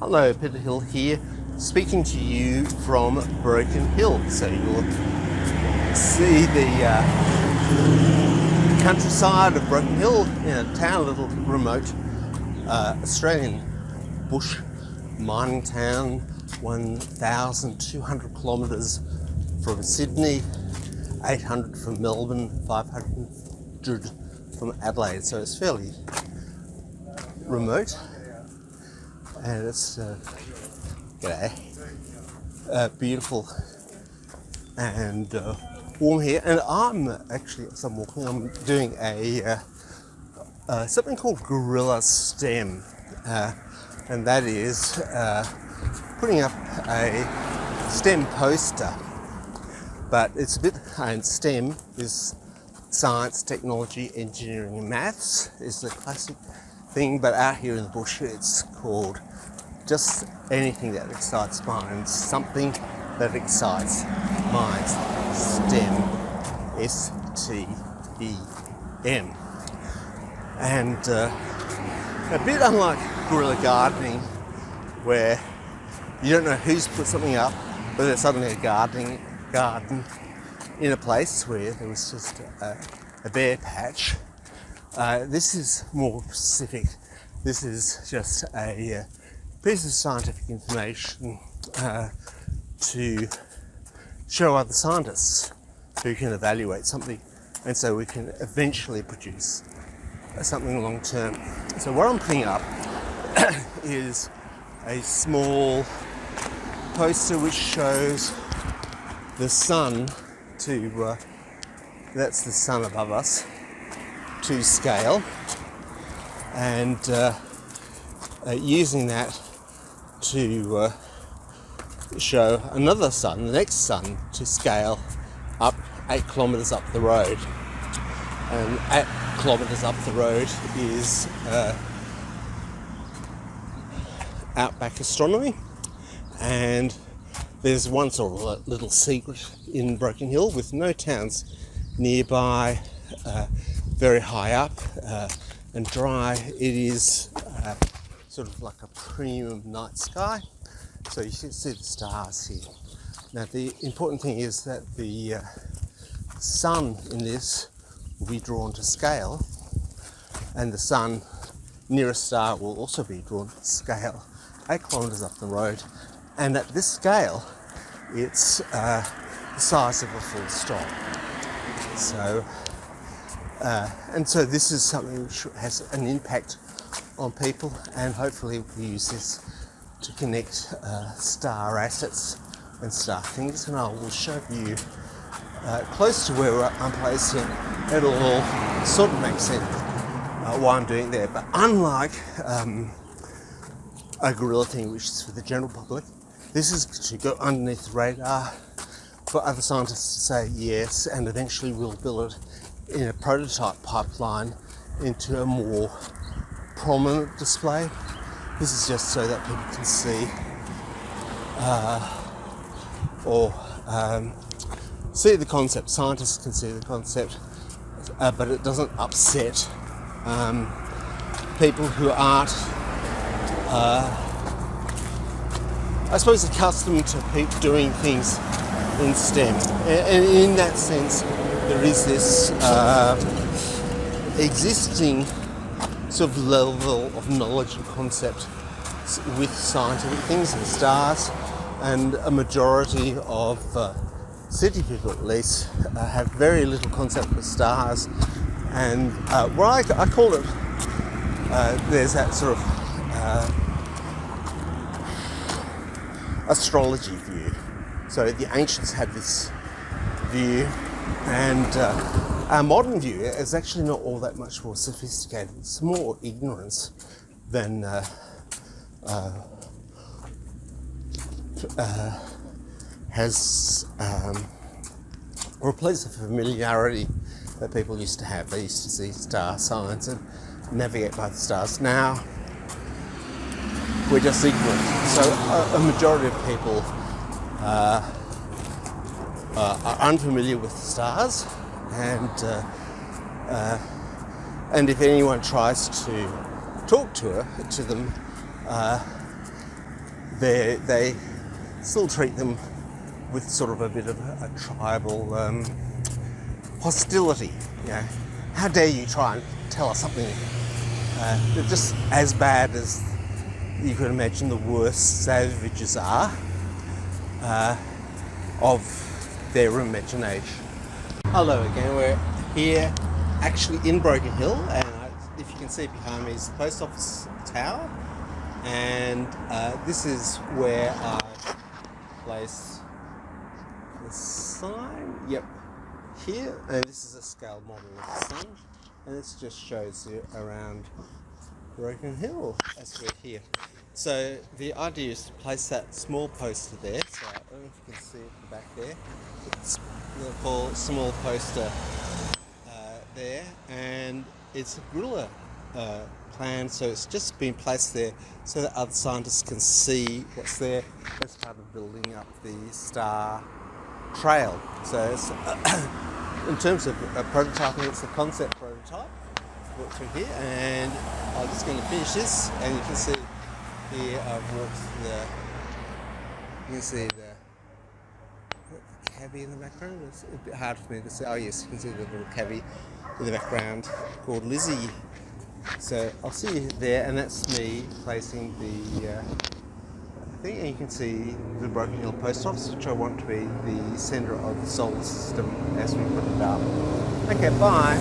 Hello, Peter Hill here, speaking to you from Broken Hill. So you'll see the countryside of Broken Hill in a town, a little remote Australian bush mining town, 1,200 kilometres from Sydney, 800 from Melbourne, 500 from Adelaide. So it's fairly remote. And it's beautiful and warm here. And I'm actually, as I'm walking, I'm doing something called Guerilla STEM, and that is putting up a STEM poster. But it's a bit, and STEM is science, technology, engineering, and maths is the classic thing. But out here in the bush, it's called just anything that excites minds, something that excites minds. STEM, S-T-E-M. And a bit unlike guerrilla gardening, where you don't know who's put something up, but there's suddenly a garden in a place where there was just a bare patch. This is more specific. This is just a piece of scientific information to show other scientists who can evaluate something, and so we can eventually produce something long term. So what I'm putting up is a small poster which shows the sun that's the sun above us, to scale, and using that to show another sun, the next sun, to scale up 8 kilometres up the road. And 8 kilometres up the road is outback astronomy. And there's one sort of a little secret in Broken Hill, with no towns nearby, very high up and dry. It is sort of like a premium night sky, so you can see the stars here. Now the important thing is that the sun in this will be drawn to scale, and the sun near a star will also be drawn to scale, 8 kilometres up the road. And at this scale, it's the size of a full stop. So, and so this is something which has an impact on people, and hopefully we'll use this to connect star assets and star things. And I will show you close to where I'm placed here. It'll all sort of make sense why I'm doing there. But unlike a guerrilla thing, which is for the general public, this is to go underneath the radar for other scientists to say yes, and eventually we'll build it in a prototype pipeline into a more prominent display. This is just so that people can see see the concept. Scientists can see the concept, but it doesn't upset people who aren't I suppose accustomed to people doing things in STEM. And in that sense, there is this existing sort of level of knowledge and concept with scientific things and stars, and a majority of city people, at least, have very little concept of stars. And I call it, there's that sort of astrology view. So the ancients had this view, and our modern view is actually not all that much more sophisticated. It's more ignorance than has replaced the familiarity that people used to have. They used to see star signs and navigate by the stars. Now we're just ignorant. So a majority of people are unfamiliar with the stars, and if anyone tries to talk to them, they still treat them with sort of a bit of a tribal hostility. You know, how dare you try and tell us something? They're just as bad as you could imagine the worst savages are of their imagination. Hello again, we're here actually in Broken Hill, and if you can see behind me is the post office tower, and this is where I place the sign, yep, here, and this is a scale model of the sun, and this just shows you around Broken Hill as we're here. So the idea is to place that small poster there, so I don't know if you can see it at the back there, it's a small poster there, and it's a Guerilla plan, so it's just been placed there so that other scientists can see what's there as part of building up the star trail. So it's, in terms of prototyping, it's the concept prototype walked through here, and I'm just going to finish this, and you can see here I've walked you can see the cabbie in the background. It's a bit hard for me to see. Oh yes, you can see the little cabbie in the background called Lizzie. So I'll see you there, and that's me placing the thing, and you can see the Broken Hill Post Office, which I want to be the centre of the solar system as we put it up. Okay, bye.